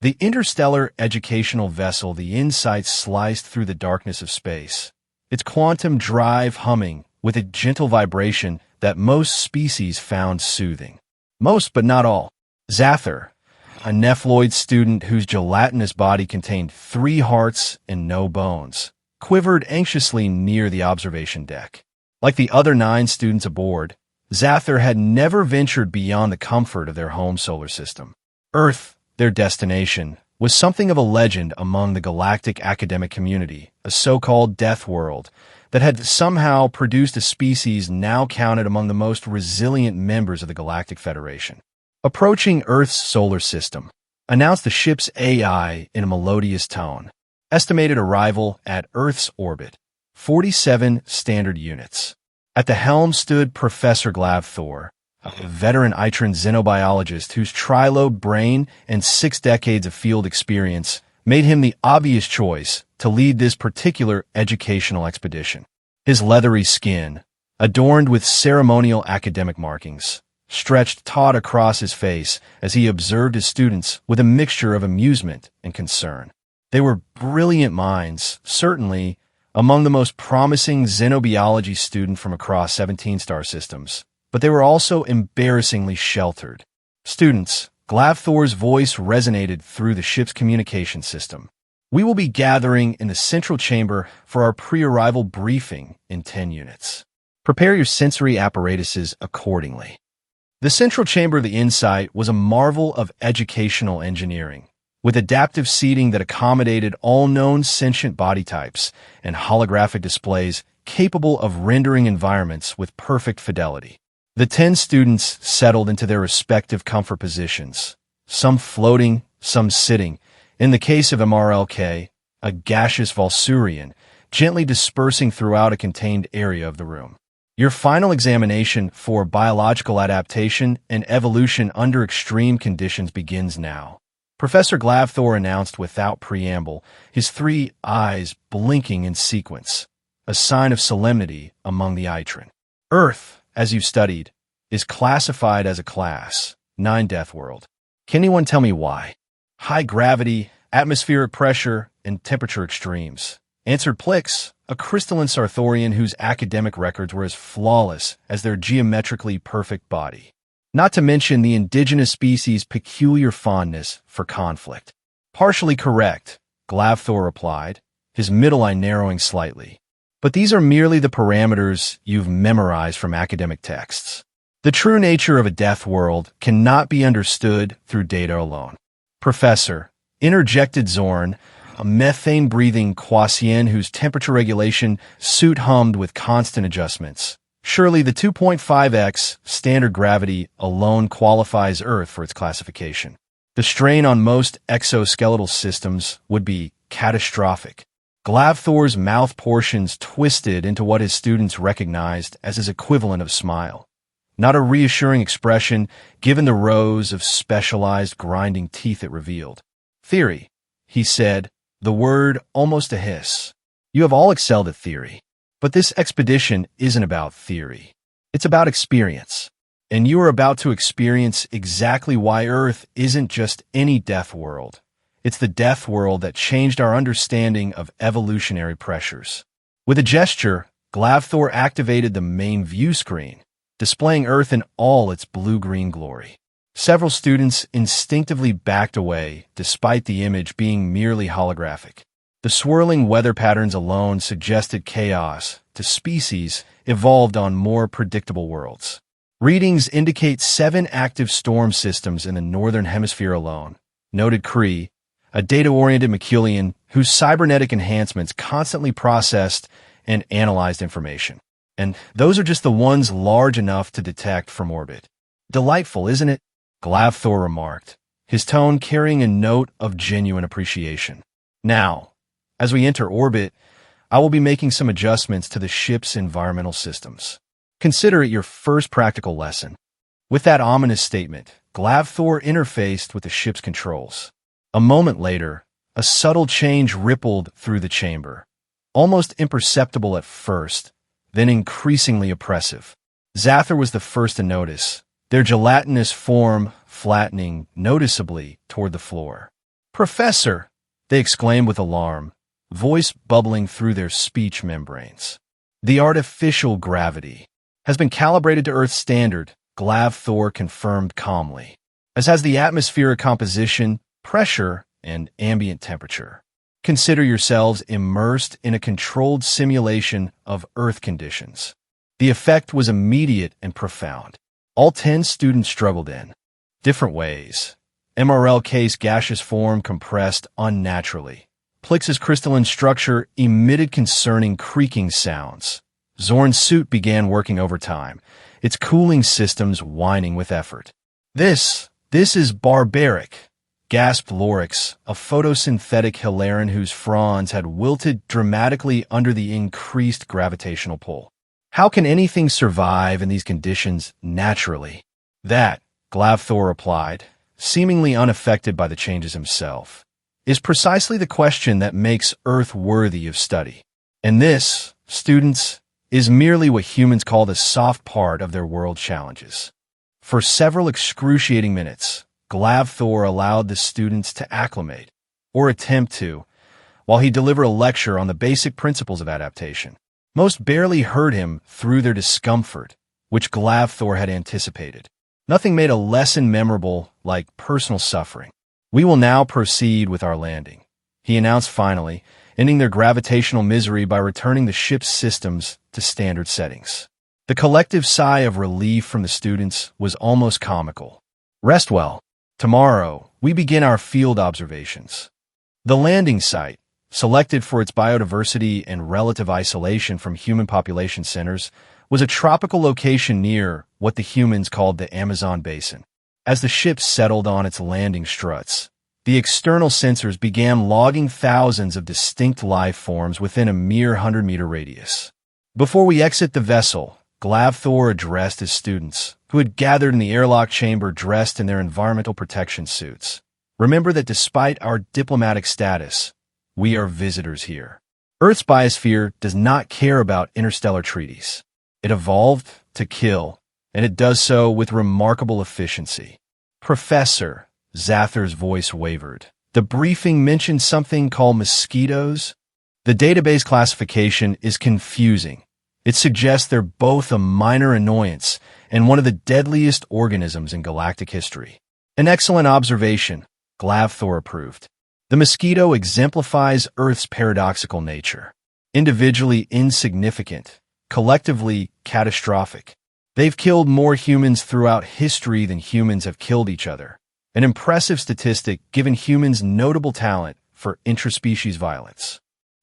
The interstellar educational vessel, the Insight, sliced through the darkness of space, its quantum drive humming with a gentle vibration that most species found soothing. Most, but not all. Zather, a Nephloid student whose gelatinous body contained 3 hearts and no bones, quivered anxiously near the observation deck. Like the other 9 students aboard, Zather had never ventured beyond the comfort of their home solar system. Earth, their destination, was something of a legend among the galactic academic community, a so-called Deathworld that had somehow produced a species now counted among the most resilient members of the Galactic Federation. Approaching Earth's solar system, announced the ship's AI in a melodious tone. Estimated arrival at Earth's orbit, 47 standard units. At the helm stood Professor Glavthor, a veteran Itran xenobiologist whose tri-lobed brain and 6 decades of field experience made him the obvious choice to lead this particular educational expedition. His leathery skin, adorned with ceremonial academic markings, stretched taut across his face as he observed his students with a mixture of amusement and concern. They were brilliant minds, certainly among the most promising xenobiology students from across 17 star systems, but they were also embarrassingly sheltered. Students, Glavthor's voice resonated through the ship's communication system. We will be gathering in the central chamber for our pre-arrival briefing in 10 units. Prepare your sensory apparatuses accordingly. The central chamber of the Insight was a marvel of educational engineering, with adaptive seating that accommodated all known sentient body types and holographic displays capable of rendering environments with perfect fidelity. The 10 students settled into their respective comfort positions, some floating, some sitting. In the case of MRLK, a gaseous Valsurian, gently dispersing throughout a contained area of the room. Your final examination for biological adaptation and evolution under extreme conditions begins now. Professor Glavthor announced without preamble, his 3 eyes blinking in sequence, a sign of solemnity among the Itran. Earth, as you've studied, is classified as a Class 9 Deathworld. Can anyone tell me why? High gravity, atmospheric pressure, and temperature extremes, answered Plix, a crystalline Sarthorian whose academic records were as flawless as their geometrically perfect body. Not to mention the indigenous species' peculiar fondness for conflict. Partially correct, Glavthor replied, his middle eye narrowing slightly. But these are merely the parameters you've memorized from academic texts. The true nature of a death world cannot be understood through data alone. Professor, interjected Zorn, a methane-breathing Quasien whose temperature regulation suit hummed with constant adjustments. Surely the 2.5x standard gravity alone qualifies Earth for its classification. The strain on most exoskeletal systems would be catastrophic. Glavthor's mouth portions twisted into what his students recognized as his equivalent of smile. Not a reassuring expression given the rows of specialized grinding teeth it revealed. Theory, he said, the word almost a hiss. You have all excelled at theory. But this expedition isn't about theory. It's about experience. And you are about to experience exactly why Earth isn't just any death world. It's the death world that changed our understanding of evolutionary pressures. With a gesture, Glavthor activated the main view screen, displaying Earth in all its blue-green glory. Several students instinctively backed away, despite the image being merely holographic. The swirling weather patterns alone suggested chaos to species evolved on more predictable worlds. Readings indicate 7 active storm systems in the northern hemisphere alone, noted Cree, a data-oriented Maculian whose cybernetic enhancements constantly processed and analyzed information. And those are just the ones large enough to detect from orbit. Delightful, isn't it? Glavthor remarked, his tone carrying a note of genuine appreciation. Now, as we enter orbit, I will be making some adjustments to the ship's environmental systems. Consider it your first practical lesson. With that ominous statement, Glavthor interfaced with the ship's controls. A moment later, a subtle change rippled through the chamber, almost imperceptible at first, then increasingly oppressive. Zather was the first to notice, their gelatinous form flattening noticeably toward the floor. "Professor!" they exclaimed with alarm, voice bubbling through their speech membranes. "The artificial gravity has been calibrated to Earth's standard," Thor confirmed calmly, "as has the atmospheric composition, pressure, and ambient temperature. Consider yourselves immersed in a controlled simulation of Earth conditions." The effect was immediate and profound. All 10 students struggled in different ways. MRL case gaseous form compressed unnaturally. Plix's crystalline structure emitted concerning creaking sounds. Zorn's suit began working overtime, its cooling systems whining with effort. This is barbaric," gasped Lorix, a photosynthetic Hilarion whose fronds had wilted dramatically under the increased gravitational pull. "How can anything survive in these conditions naturally?" "That," Thor replied, seemingly unaffected by the changes himself, "is precisely the question that makes Earth worthy of study. And this, students, is merely what humans call the soft part of their world challenges." For several excruciating minutes, Thor allowed the students to acclimate, or attempt to, while he delivered a lecture on the basic principles of adaptation. Most barely heard him through their discomfort, which Thor had anticipated. Nothing made a lesson memorable like personal suffering. "We will now proceed with our landing," he announced finally, ending their gravitational misery by returning the ship's systems to standard settings. The collective sigh of relief from the students was almost comical. "Rest well. Tomorrow, we begin our field observations." The landing site, selected for its biodiversity and relative isolation from human population centers, was a tropical location near what the humans called the Amazon basin. As the ship settled on its landing struts, the external sensors began logging thousands of distinct life forms within a mere 100-meter radius. "Before we exit the vessel," Thor addressed his students, who had gathered in the airlock chamber dressed in their environmental protection suits, "remember that despite our diplomatic status, we are visitors here. Earth's biosphere does not care about interstellar treaties. It evolved to kill, and it does so with remarkable efficiency." "Professor," Zather's voice wavered, "the briefing mentioned something called mosquitoes?" "The database classification is confusing. It suggests they're both a minor annoyance and one of the deadliest organisms in galactic history." "An excellent observation," Thor approved. "The mosquito exemplifies Earth's paradoxical nature. Individually insignificant, collectively catastrophic. They've killed more humans throughout history than humans have killed each other. An impressive statistic given humans' notable talent for intraspecies violence."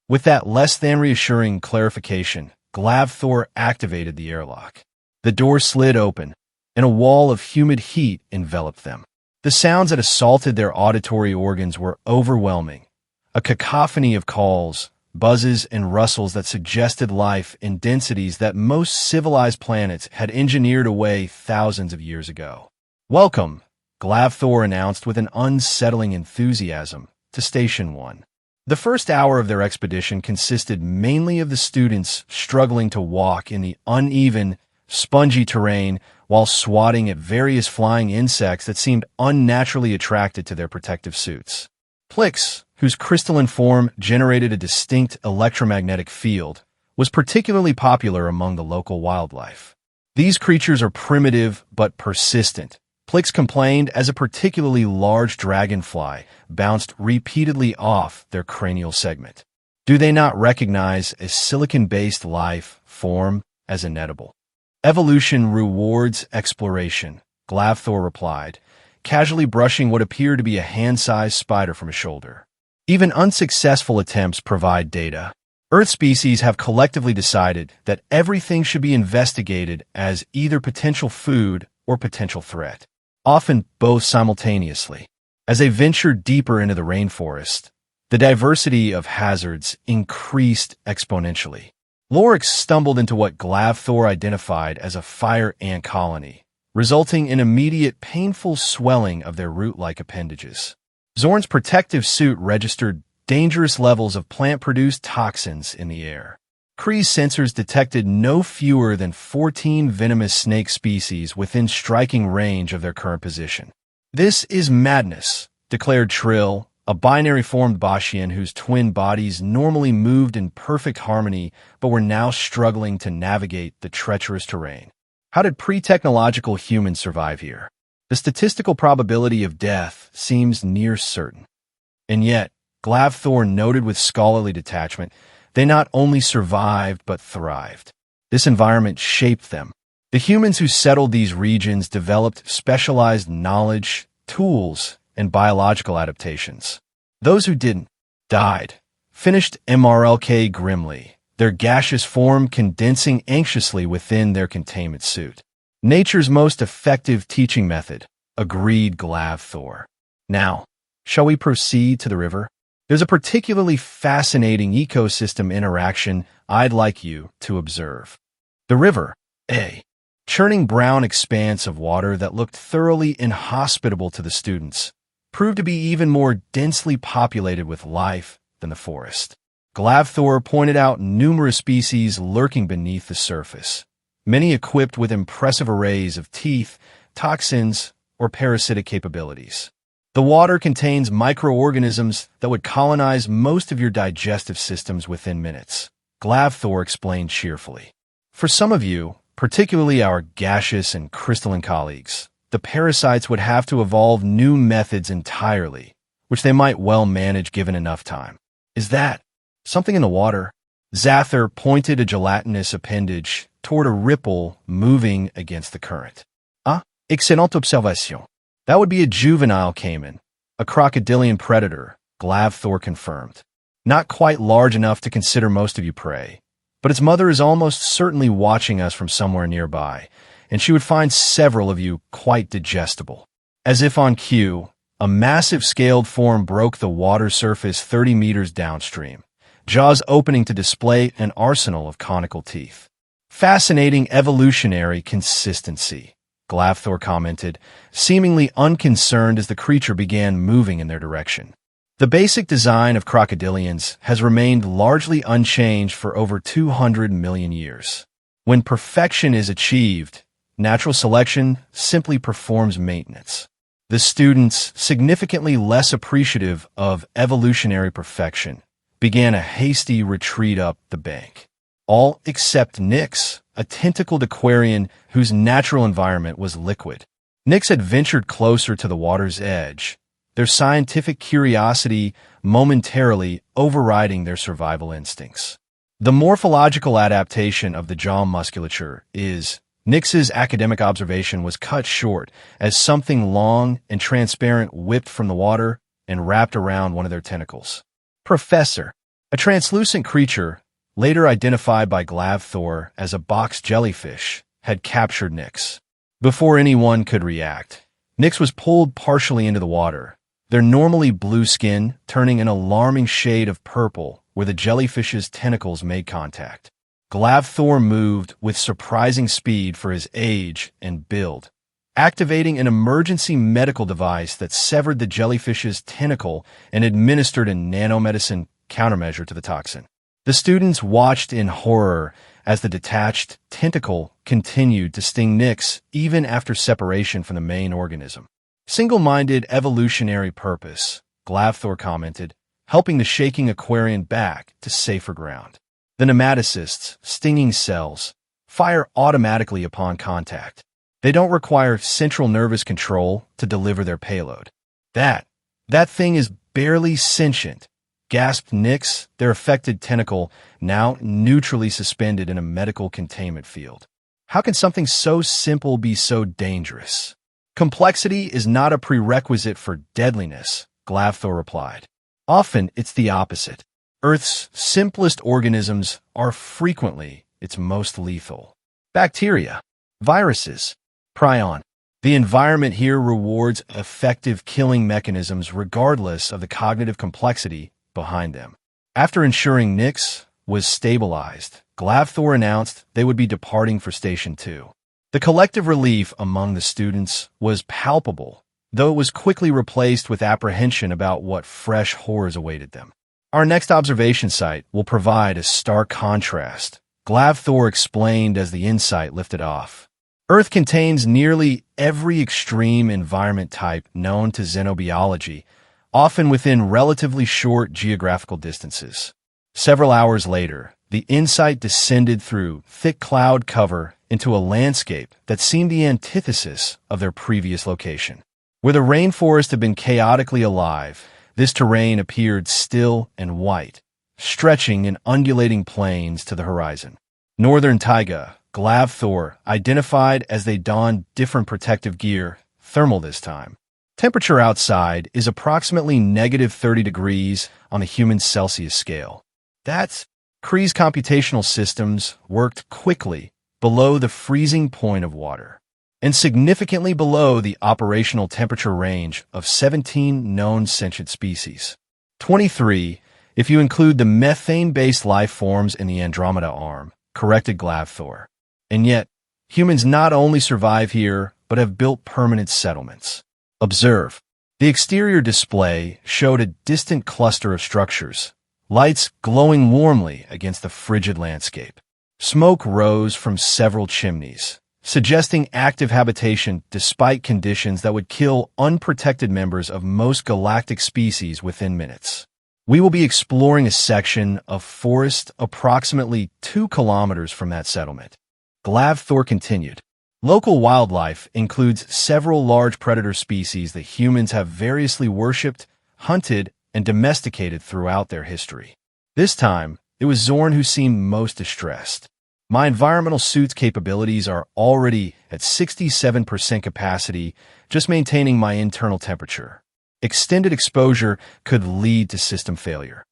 With that less than reassuring clarification, Thor activated the airlock. The door slid open, and a wall of humid heat enveloped them. The sounds that assaulted their auditory organs were overwhelming, a cacophony of calls, buzzes, and rustles that suggested life in densities that most civilized planets had engineered away thousands of years ago. "Welcome," Thor announced with an unsettling enthusiasm, "to Station 1. The first hour of their expedition consisted mainly of the students struggling to walk in the uneven, spongy terrain while swatting at various flying insects that seemed unnaturally attracted to their protective suits. Plix, whose crystalline form generated a distinct electromagnetic field, was particularly popular among the local wildlife. "These creatures are primitive but persistent," Plix complained as a particularly large dragonfly bounced repeatedly off their cranial segment. "Do they not recognize a silicon-based life form as inedible?" "Evolution rewards exploration," Thor replied, casually brushing what appeared to be a hand-sized spider from his shoulder. "Even unsuccessful attempts provide data. Earth species have collectively decided that everything should be investigated as either potential food or potential threat, often both simultaneously. As they ventured deeper into the rainforest, the diversity of hazards increased exponentially. Lorix stumbled into what Thor identified as a fire ant colony, resulting in immediate painful swelling of their root-like appendages. Zorn's protective suit registered dangerous levels of plant-produced toxins in the air. Kree's sensors detected no fewer than 14 venomous snake species within striking range of their current position. "This is madness," declared Trill, a binary-formed Bashian whose twin bodies normally moved in perfect harmony but were now struggling to navigate the treacherous terrain. How did pre-technological humans survive here? The statistical probability of death seems near certain. And yet, Glavthor noted with scholarly detachment, they not only survived but thrived. This environment shaped them. The humans who settled these regions developed specialized knowledge, tools, and biological adaptations. Those who didn't died, finished MRLK grimly, their gaseous form condensing anxiously within their containment suit. Nature's most effective teaching method, agreed Glavthor. Now, shall we proceed to the river? There's a particularly fascinating ecosystem interaction I'd like you to observe. The river, a churning brown expanse of water that looked thoroughly inhospitable to the students, proved to be even more densely populated with life than the forest. Glavthor pointed out numerous species lurking beneath the surface, many equipped with impressive arrays of teeth, toxins, or parasitic capabilities. The water contains microorganisms that would colonize most of your digestive systems within minutes, Glavthor explained cheerfully. For some of you, particularly our gaseous and crystalline colleagues, the parasites would have to evolve new methods entirely, which they might well manage given enough time. Is that something in the water? Zathar pointed a gelatinous appendage toward a ripple moving against the current. Ah, excellente observation. That would be a juvenile caiman, a crocodilian predator, Glavthor confirmed. Not quite large enough to consider most of you prey, but its mother is almost certainly watching us from somewhere nearby, and she would find several of you quite digestible. As if on cue, a massive scaled form broke the water surface 30 meters downstream, jaws opening to display an arsenal of conical teeth. Fascinating evolutionary consistency, Glavthor commented, seemingly unconcerned as the creature began moving in their direction. The basic design of crocodilians has remained largely unchanged for over 200 million years. When perfection is achieved, natural selection simply performs maintenance. The students, significantly less appreciative of evolutionary perfection, began a hasty retreat up the bank. All except Nyx, a tentacled aquarian whose natural environment was liquid. Nyx had ventured closer to the water's edge, their scientific curiosity momentarily overriding their survival instincts. The morphological adaptation of the jaw musculature is, Nyx's academic observation was cut short as something long and transparent whipped from the water and wrapped around one of their tentacles. Professor, a translucent creature, later identified by Glavthor as a box jellyfish, had captured Nyx. Before anyone could react, Nyx was pulled partially into the water, their normally blue skin turning an alarming shade of purple where the jellyfish's tentacles made contact. Glavthor moved with surprising speed for his age and build, activating an emergency medical device that severed the jellyfish's tentacle and administered a nanomedicine countermeasure to the toxin. The students watched in horror as the detached tentacle continued to sting Nyx even after separation from the main organism. Single-minded evolutionary purpose, Glavthor commented, helping the shaking aquarian back to safer ground. The nematocysts, stinging cells, fire automatically upon contact. They don't require central nervous control to deliver their payload. That thing is barely sentient, gasped Nyx, their affected tentacle now neutrally suspended in a medical containment field. How can something so simple be so dangerous? Complexity is not a prerequisite for deadliness, Glavthor replied. Often it's the opposite. Earth's simplest organisms are frequently its most lethal. Bacteria, viruses, prion. The environment here rewards effective killing mechanisms regardless of the cognitive complexity behind them. After ensuring Nyx was stabilized, Glavthor announced they would be departing for Station 2. The collective relief among the students was palpable, though it was quickly replaced with apprehension about what fresh horrors awaited them. Our next observation site will provide a stark contrast, Glavthor explained as the insight lifted off. Earth contains nearly every extreme environment type known to xenobiology, often within relatively short geographical distances. Several hours later, the InSight descended through thick cloud cover into a landscape that seemed the antithesis of their previous location. Where the rainforest had been chaotically alive, this terrain appeared still and white, stretching in undulating plains to the horizon. Northern taiga, Glavthor, identified as they donned different protective gear, thermal this time. Temperature outside is approximately -30 degrees on the human Celsius scale. That's Kree's computational systems worked quickly below the freezing point of water, and significantly below the operational temperature range of 17 known sentient species. 23, if you include the methane-based life forms in the Andromeda arm, corrected Glavthor. And yet, humans not only survive here, but have built permanent settlements. Observe. The exterior display showed a distant cluster of structures, lights glowing warmly against the frigid landscape. Smoke rose from several chimneys, suggesting active habitation despite conditions that would kill unprotected members of most galactic species within minutes. We will be exploring a section of forest approximately 2 kilometers from that settlement. Glavthor continued. Local wildlife includes several large predator species that humans have variously worshipped, hunted, and domesticated throughout their history. This time, it was Zorn who seemed most distressed. My environmental suit's capabilities are already at 67% capacity, just maintaining my internal temperature. Extended exposure could lead to system failure.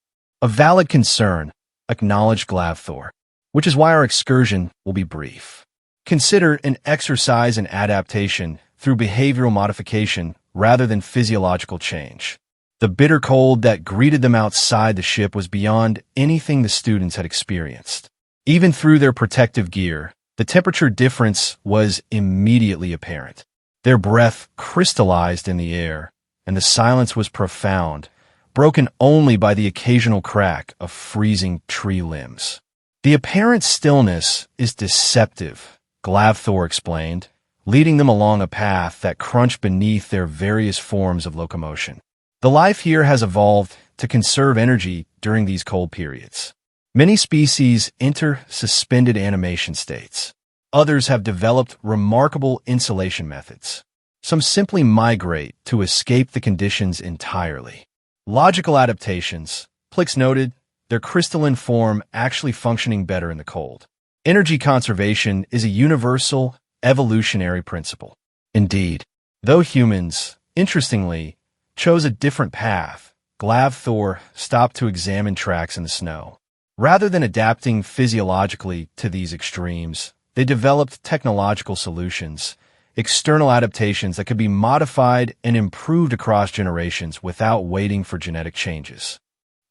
A valid concern, acknowledged Glavthor, which is why our excursion will be brief. Consider an exercise in adaptation through behavioral modification rather than physiological change. The bitter cold that greeted them outside the ship was beyond anything the students had experienced. Even through their protective gear, the temperature difference was immediately apparent. Their breath crystallized in the air, and the silence was profound, broken only by the occasional crack of freezing tree limbs. The apparent stillness is deceptive, Glavthor explained, leading them along a path that crunched beneath their various forms of locomotion. The life here has evolved to conserve energy during these cold periods. Many species enter suspended animation states. Others have developed remarkable insulation methods. Some simply migrate to escape the conditions entirely. Logical adaptations, Plix noted, their crystalline form actually functioning better in the cold. Energy conservation is a universal, evolutionary principle. Indeed, though humans, interestingly, chose a different path, Glavthor stopped to examine tracks in the snow. Rather than adapting physiologically to these extremes, they developed technological solutions, external adaptations that could be modified and improved across generations without waiting for genetic changes.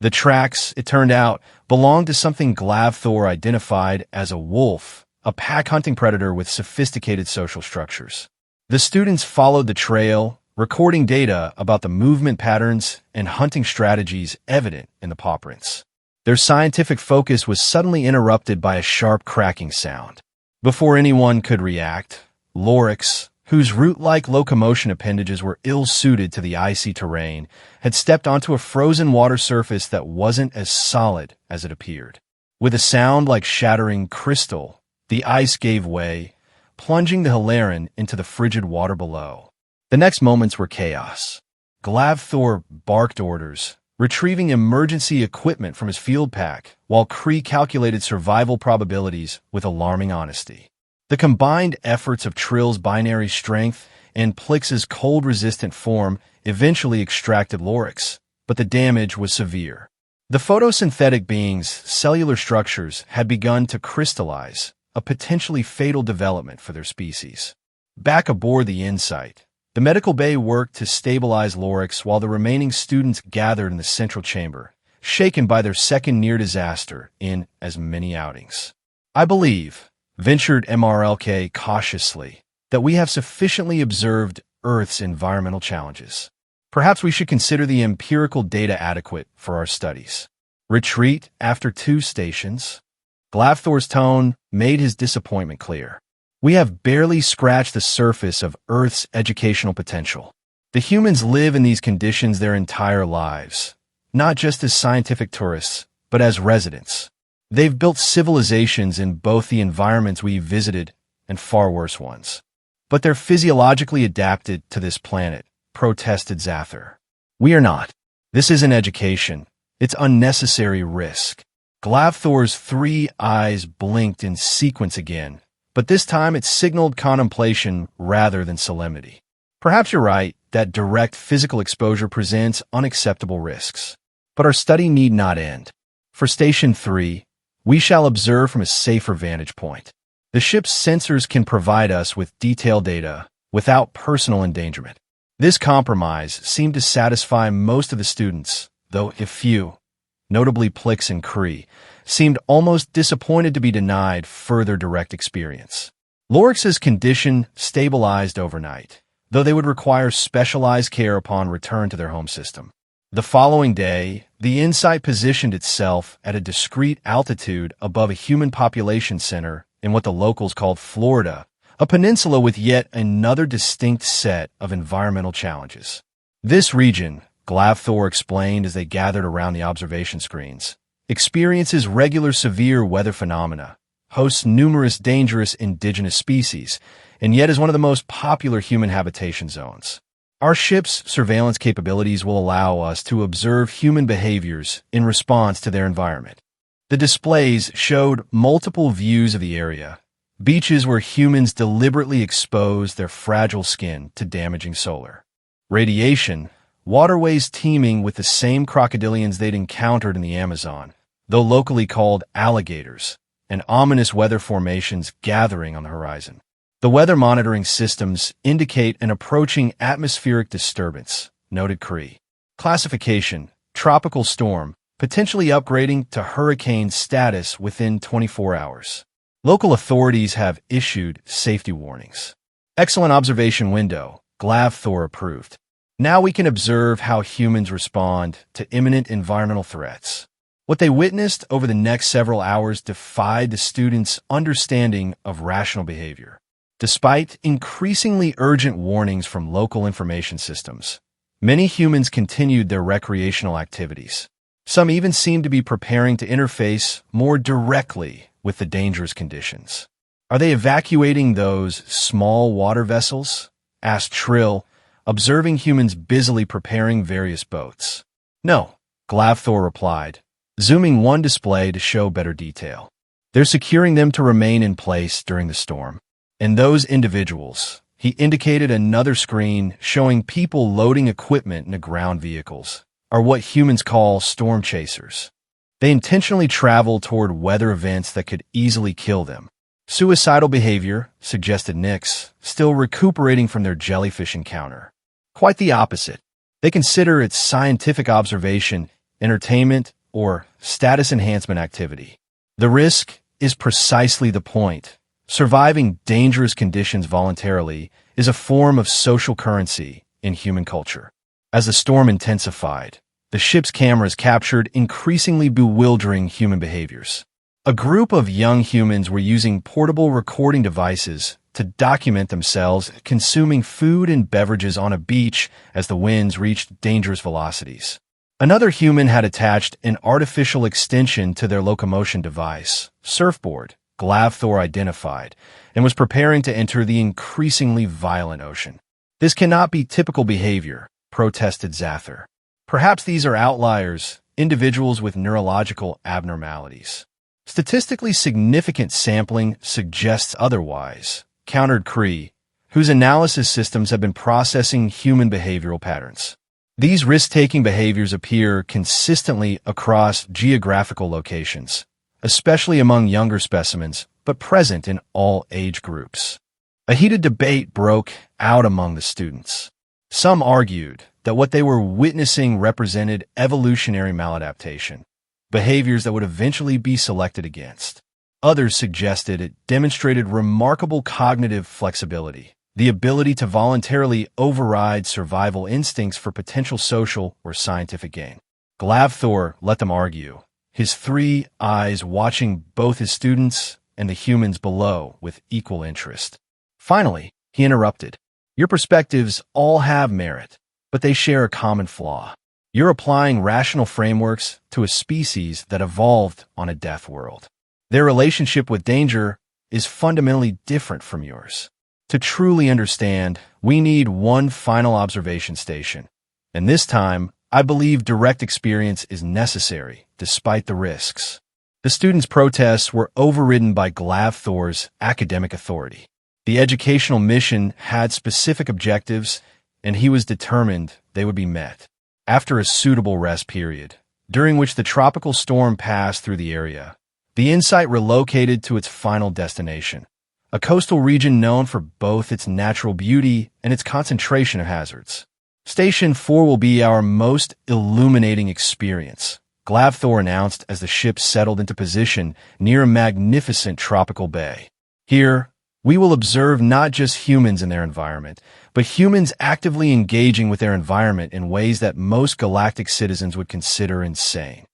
The tracks, it turned out, belonged to something Glavthor identified as a wolf, a pack-hunting predator with sophisticated social structures. The students followed the trail, recording data about the movement patterns and hunting strategies evident in the paw prints. Their scientific focus was suddenly interrupted by a sharp cracking sound. Before anyone could react, Loryx, whose root-like locomotion appendages were ill-suited to the icy terrain, had stepped onto a frozen water surface that wasn't as solid as it appeared. With a sound like shattering crystal, the ice gave way, plunging the Hilarion into the frigid water below. The next moments were chaos. Glavthor barked orders, retrieving emergency equipment from his field pack, while Kree calculated survival probabilities with alarming honesty. The combined efforts of Trill's binary strength and Plix's cold-resistant form eventually extracted Loryx, but the damage was severe. The photosynthetic being's cellular structures had begun to crystallize, a potentially fatal development for their species. Back aboard the InSight, the medical bay worked to stabilize Loryx while the remaining students gathered in the central chamber, shaken by their second near-disaster in as many outings. I believe, ventured MRLK cautiously, that we have sufficiently observed Earth's environmental challenges. Perhaps we should consider the empirical data adequate for our studies. Retreat after 2 stations. Glavthor's tone made his disappointment clear. We have barely scratched the surface of Earth's educational potential. The humans live in these conditions their entire lives, not just as scientific tourists, but as residents. They've built civilizations in both the environments we visited and far worse ones. But they're physiologically adapted to this planet, protested Zather. We are not. This isn't education. It's unnecessary risk. Glavthor's 3 eyes blinked in sequence again, but this time it signaled contemplation rather than solemnity. Perhaps you're right that direct physical exposure presents unacceptable risks. But our study need not end. For Station 3, we shall observe from a safer vantage point. The ship's sensors can provide us with detailed data without personal endangerment. This compromise seemed to satisfy most of the students, though a few, notably Plix and Cree, seemed almost disappointed to be denied further direct experience. Lorix's condition stabilized overnight, though they would require specialized care upon return to their home system. The following day, the InSight positioned itself at a discrete altitude above a human population center in what the locals called Florida, a peninsula with yet another distinct set of environmental challenges. This region, Glavthor explained as they gathered around the observation screens, experiences regular severe weather phenomena, hosts numerous dangerous indigenous species, and yet is one of the most popular human habitation zones. Our ship's surveillance capabilities will allow us to observe human behaviors in response to their environment. The displays showed multiple views of the area, beaches where humans deliberately exposed their fragile skin to damaging solar radiation, waterways teeming with the same crocodilians they'd encountered in the Amazon, though locally called alligators, and ominous weather formations gathering on the horizon. The weather monitoring systems indicate an approaching atmospheric disturbance, noted Cree. Classification, tropical storm, potentially upgrading to hurricane status within 24 hours. Local authorities have issued safety warnings. Excellent observation window, Glavthor approved. Now we can observe how humans respond to imminent environmental threats. What they witnessed over the next several hours defied the students' understanding of rational behavior. Despite increasingly urgent warnings from local information systems, many humans continued their recreational activities. Some even seemed to be preparing to interface more directly with the dangerous conditions. Are they evacuating those small water vessels? Asked Trill, observing humans busily preparing various boats. No, Glavthor replied, zooming one display to show better detail. They're securing them to remain in place during the storm. And those individuals, he indicated another screen showing people loading equipment into ground vehicles, are what humans call storm chasers. They intentionally travel toward weather events that could easily kill them. Suicidal behavior, suggested Nix, still recuperating from their jellyfish encounter. Quite the opposite. They consider its scientific observation, entertainment, or status enhancement activity. The risk is precisely the point. Surviving dangerous conditions voluntarily is a form of social currency in human culture. As the storm intensified, the ship's cameras captured increasingly bewildering human behaviors. A group of young humans were using portable recording devices to document themselves consuming food and beverages on a beach as the winds reached dangerous velocities. Another human had attached an artificial extension to their locomotion device, surfboard, Glavthor identified, and was preparing to enter the increasingly violent ocean. This cannot be typical behavior, protested Zather. Perhaps these are outliers, individuals with neurological abnormalities. Statistically significant sampling suggests otherwise, countered Cree, whose analysis systems have been processing human behavioral patterns. These risk-taking behaviors appear consistently across geographical locations, especially among younger specimens, but present in all age groups. A heated debate broke out among the students. Some argued that what they were witnessing represented evolutionary maladaptation, behaviors that would eventually be selected against. Others suggested it demonstrated remarkable cognitive flexibility, the ability to voluntarily override survival instincts for potential social or scientific gain. Glavthor let them argue, his 3 eyes watching both his students and the humans below with equal interest. Finally, he interrupted. Your perspectives all have merit, but they share a common flaw. You're applying rational frameworks to a species that evolved on a death world. Their relationship with danger is fundamentally different from yours. To truly understand, we need one final observation station. And this time, I believe direct experience is necessary, despite the risks. The students' protests were overridden by Thor's academic authority. The educational mission had specific objectives, and he was determined they would be met. After a suitable rest period, during which the tropical storm passed through the area, the Insight relocated to its final destination, a coastal region known for both its natural beauty and its concentration of hazards. Station 4 will be our most illuminating experience, Thor announced as the ship settled into position near a magnificent tropical bay. Here, we will observe not just humans in their environment, but humans actively engaging with their environment in ways that most galactic citizens would consider insane.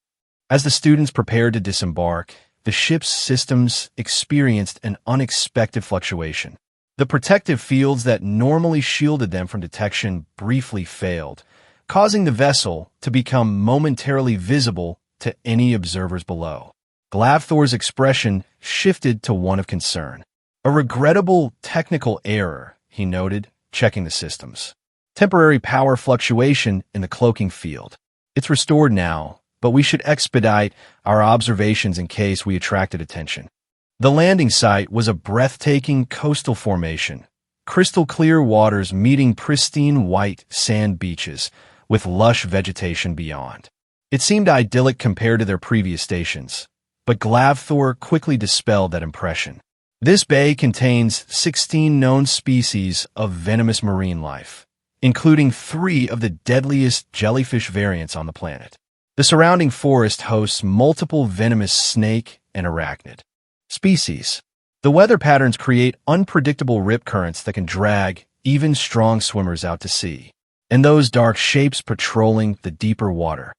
As the students prepared to disembark, the ship's systems experienced an unexpected fluctuation. The protective fields that normally shielded them from detection briefly failed, causing the vessel to become momentarily visible to any observers below. Thor's expression shifted to one of concern. A regrettable technical error, he noted, checking the systems. Temporary power fluctuation in the cloaking field. It's restored now, but we should expedite our observations in case we attracted attention. The landing site was a breathtaking coastal formation, crystal clear waters meeting pristine white sand beaches with lush vegetation beyond. It seemed idyllic compared to their previous stations, but Thor quickly dispelled that impression. This bay contains 16 known species of venomous marine life, including 3 of the deadliest jellyfish variants on the planet. The surrounding forest hosts multiple venomous snake and arachnid species. The weather patterns create unpredictable rip currents that can drag even strong swimmers out to sea, and those dark shapes patrolling the deeper water.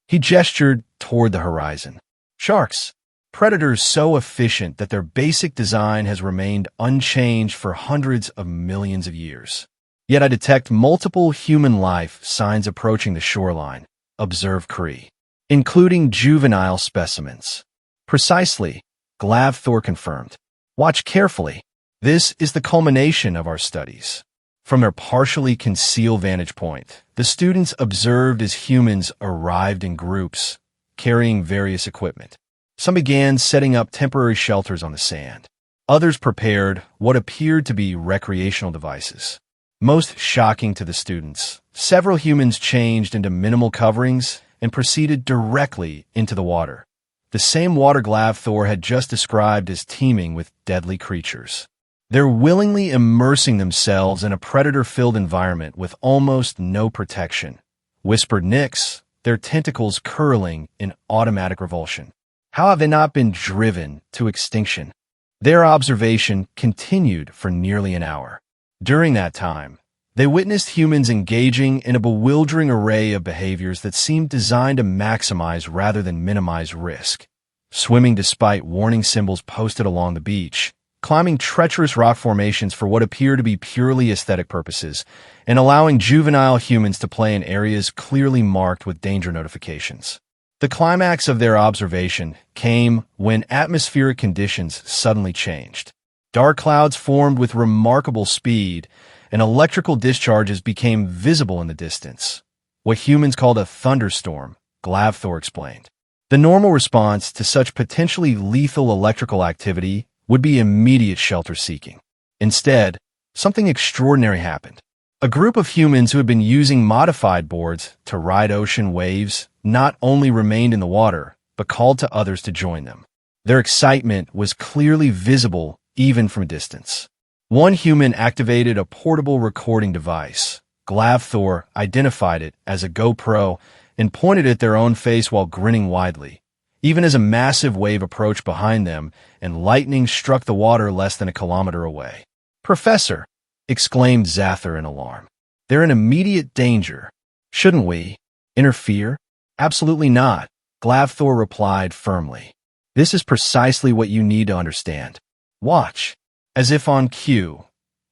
He gestured toward the horizon. Sharks. Predators so efficient that their basic design has remained unchanged for hundreds of millions of years. Yet I detect multiple human life signs approaching the shoreline, observed Cree, including juvenile specimens. Precisely, Thor confirmed. Watch carefully. This is the culmination of our studies. From their partially concealed vantage point, the students observed as humans arrived in groups, carrying various equipment. Some began setting up temporary shelters on the sand. Others prepared what appeared to be recreational devices. Most shocking to the students, several humans changed into minimal coverings and proceeded directly into the water. The same water Thor had just described as teeming with deadly creatures. They're willingly immersing themselves in a predator-filled environment with almost no protection, whispered Nyx, their tentacles curling in automatic revulsion. How have they not been driven to extinction? Their observation continued for nearly an hour. During that time, they witnessed humans engaging in a bewildering array of behaviors that seemed designed to maximize rather than minimize risk. Swimming despite warning symbols posted along the beach, climbing treacherous rock formations for what appear to be purely aesthetic purposes, and allowing juvenile humans to play in areas clearly marked with danger notifications. The climax of their observation came when atmospheric conditions suddenly changed. Dark clouds formed with remarkable speed, and electrical discharges became visible in the distance. What humans called a thunderstorm, Thor explained. The normal response to such potentially lethal electrical activity would be immediate shelter-seeking. Instead, something extraordinary happened. A group of humans who had been using modified boards to ride ocean waves not only remained in the water, but called to others to join them. Their excitement was clearly visible even from a distance. One human activated a portable recording device. Thor identified it as a GoPro and pointed at their own face while grinning widely, even as a massive wave approached behind them and lightning struck the water less than a kilometer away. "Professor!" exclaimed Zather in alarm. "They're in immediate danger. Shouldn't we interfere?" "Absolutely not," Thor replied firmly. "This is precisely what you need to understand. Watch." As if on cue,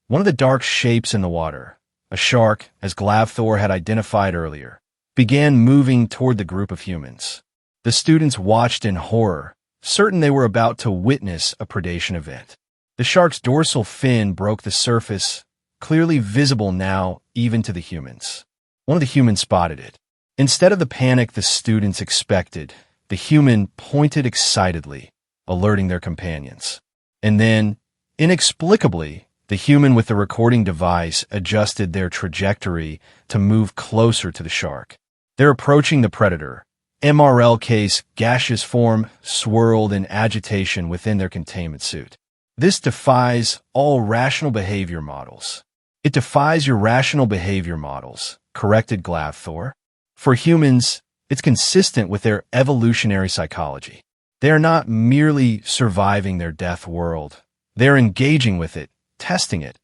one of the dark shapes in the water, a shark, as Glavthor had identified earlier, began moving toward the group of humans. The students watched in horror, certain they were about to witness a predation event. The shark's dorsal fin broke the surface, clearly visible now even to the humans. One of the humans spotted it. Instead of the panic the students expected, the human pointed excitedly, alerting their companions. And then, inexplicably, the human with the recording device adjusted their trajectory to move closer to the shark. They're approaching the predator. MRLK's gaseous form swirled in agitation within their containment suit. This defies all rational behavior models. It defies your rational behavior models, corrected Glavthor. For humans, it's consistent with their evolutionary psychology. They are not merely surviving their death world. They're engaging with it, testing it,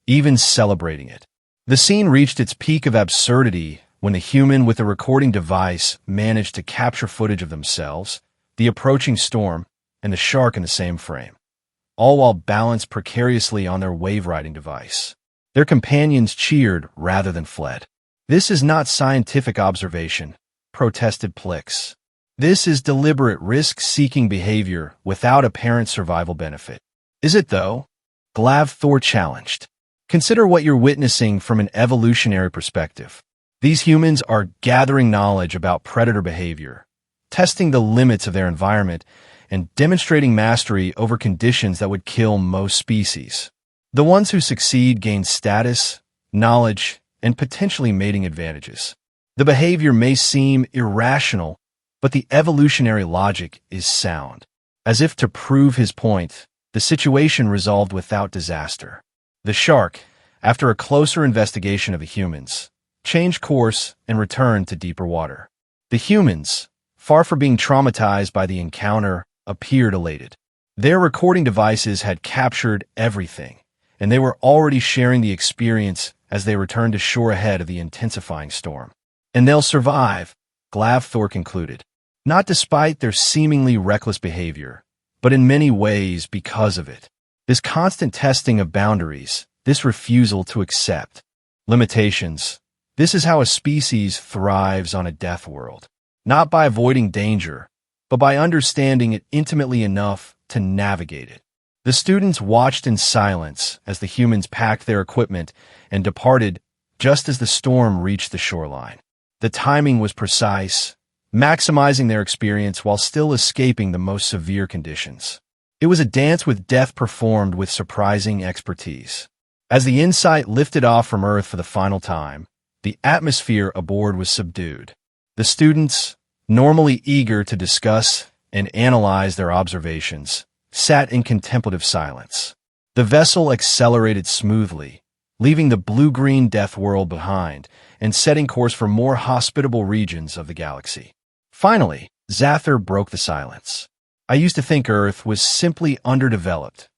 even celebrating it. The scene reached its peak of absurdity when the human with the recording device managed to capture footage of themselves, the approaching storm, and the shark in the same frame, all while balanced precariously on their wave-riding device. Their companions cheered rather than fled. "This is not scientific observation," protested Plix. "This is deliberate risk-seeking behavior without apparent survival benefit." "Is it, though?" Glavthor challenged. "Consider what you're witnessing from an evolutionary perspective. These humans are gathering knowledge about predator behavior, testing the limits of their environment, and demonstrating mastery over conditions that would kill most species. The ones who succeed gain status, knowledge, and potentially mating advantages. The behavior may seem irrational, but the evolutionary logic is sound." As if to prove his point, the situation resolved without disaster. The shark, after a closer investigation of the humans, changed course and returned to deeper water. The humans, far from being traumatized by the encounter, appeared elated. Their recording devices had captured everything, and they were already sharing the experience as they returned to shore ahead of the intensifying storm. "And they'll survive," Glavthor concluded, "not despite their seemingly reckless behavior, but in many ways because of it. This constant testing of boundaries, this refusal to accept limitations, this is how a species thrives on a death world, not by avoiding danger, but by understanding it intimately enough to navigate it." The students watched in silence as the humans packed their equipment and departed just as the storm reached the shoreline. The timing was precise, maximizing their experience while still escaping the most severe conditions. It was a dance with death performed with surprising expertise. As the Insight lifted off from Earth for the final time, the atmosphere aboard was subdued. The students, normally eager to discuss and analyze their observations, sat in contemplative silence. The vessel accelerated smoothly, leaving the blue-green death world behind and setting course for more hospitable regions of the galaxy. Finally, Zather broke the silence. "I used to think Earth was simply underdeveloped,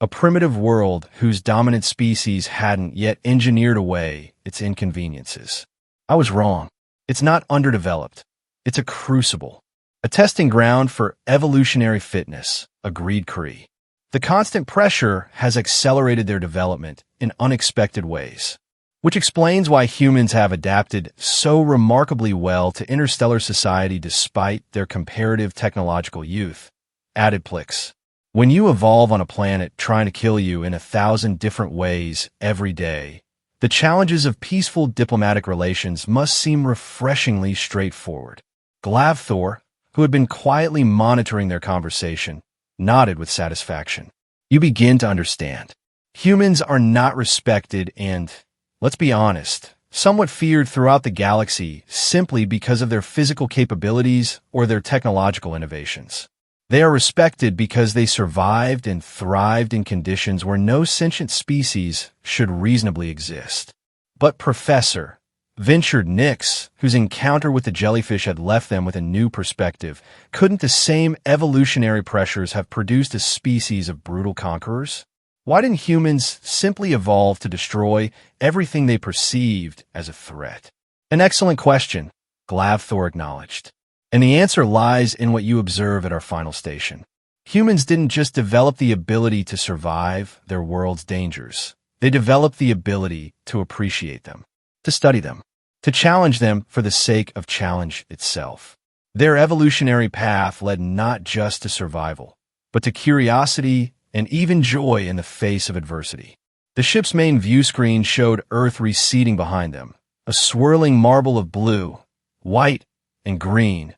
a primitive world whose dominant species hadn't yet engineered away its inconveniences. I was wrong. It's not underdeveloped. It's a crucible, a testing ground for evolutionary fitness," agreed Kree. "The constant pressure has accelerated their development in unexpected ways, which explains why humans have adapted so remarkably well to interstellar society despite their comparative technological youth," added Plix. "When you evolve on a planet trying to kill you in 1,000 different ways every day, the challenges of peaceful diplomatic relations must seem refreshingly straightforward." Glavthor, who had been quietly monitoring their conversation, nodded with satisfaction. "You begin to understand. Humans are not respected and, let's be honest, somewhat feared throughout the galaxy simply because of their physical capabilities or their technological innovations. They are respected because they survived and thrived in conditions where no sentient species should reasonably exist." "But Professor," ventured Nyx, whose encounter with the jellyfish had left them with a new perspective, "couldn't the same evolutionary pressures have produced a species of brutal conquerors? Why didn't humans simply evolve to destroy everything they perceived as a threat?" "An excellent question," Glavthor acknowledged. "And the answer lies in what you observe at our final station. Humans didn't just develop the ability to survive their world's dangers. They developed the ability to appreciate them, to study them, to challenge them for the sake of challenge itself. Their evolutionary path led not just to survival, but to curiosity and even joy in the face of adversity. The ship's main view screen showed Earth receding behind them, a swirling marble of blue, white, and green,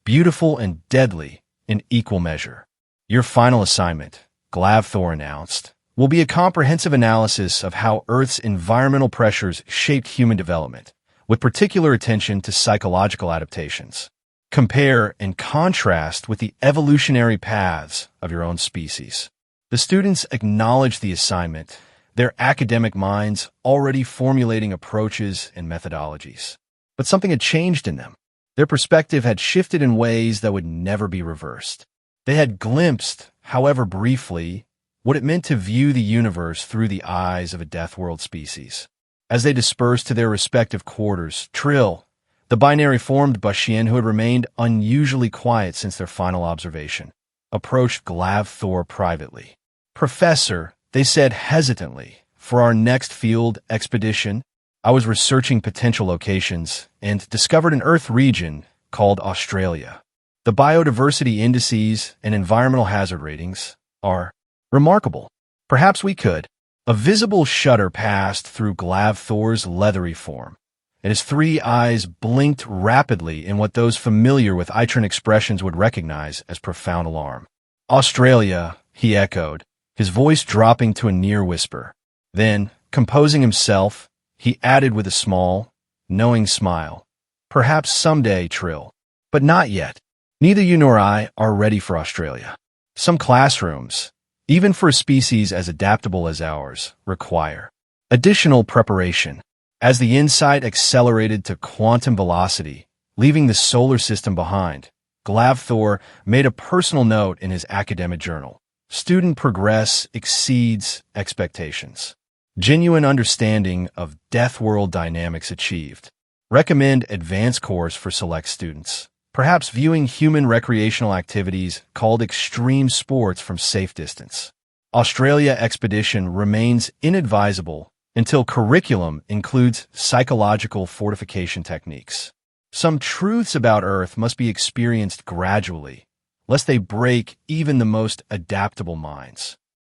beautiful and deadly in equal measure. Your final assignment, Glavthor announced, will be a comprehensive analysis of how Earth's environmental pressures shaped human development, with particular attention to psychological adaptations. Compare and contrast with the evolutionary paths of your own species. The students acknowledged the assignment, their academic minds already formulating approaches and methodologies. But something had changed in them. Their perspective had shifted in ways that would never be reversed. They had glimpsed, however briefly, what it meant to view the universe through the eyes of a Deathworld species. As they dispersed to their respective quarters, Trill, the binary-formed Bashian who had remained unusually quiet since their final observation, approached Glavthor privately. "Professor," they said hesitantly, "for our next field expedition, I was researching potential locations and discovered an Earth region called Australia. The biodiversity indices and environmental hazard ratings are remarkable. Perhaps we could." A visible shudder passed through Glavthor's leathery form, and his three eyes blinked rapidly in what those familiar with Itran expressions would recognize as profound alarm. "Australia," he echoed, his voice dropping to a near whisper. Then, composing himself, he added with a small, knowing smile, "Perhaps someday, Trill, but not yet. Neither you nor I are ready for Australia. Some classrooms, even for a species as adaptable as ours, require additional preparation." As the insight accelerated to quantum velocity, leaving the solar system behind, Glavthor made a personal note in his academic journal. "Student progress exceeds expectations. Genuine understanding of Deathworld dynamics achieved. Recommend advanced course for select students, perhaps viewing human recreational activities called extreme sports from safe distance. Australia expedition remains inadvisable until curriculum includes psychological fortification techniques. Some truths about Earth must be experienced gradually, lest they break even the most adaptable minds."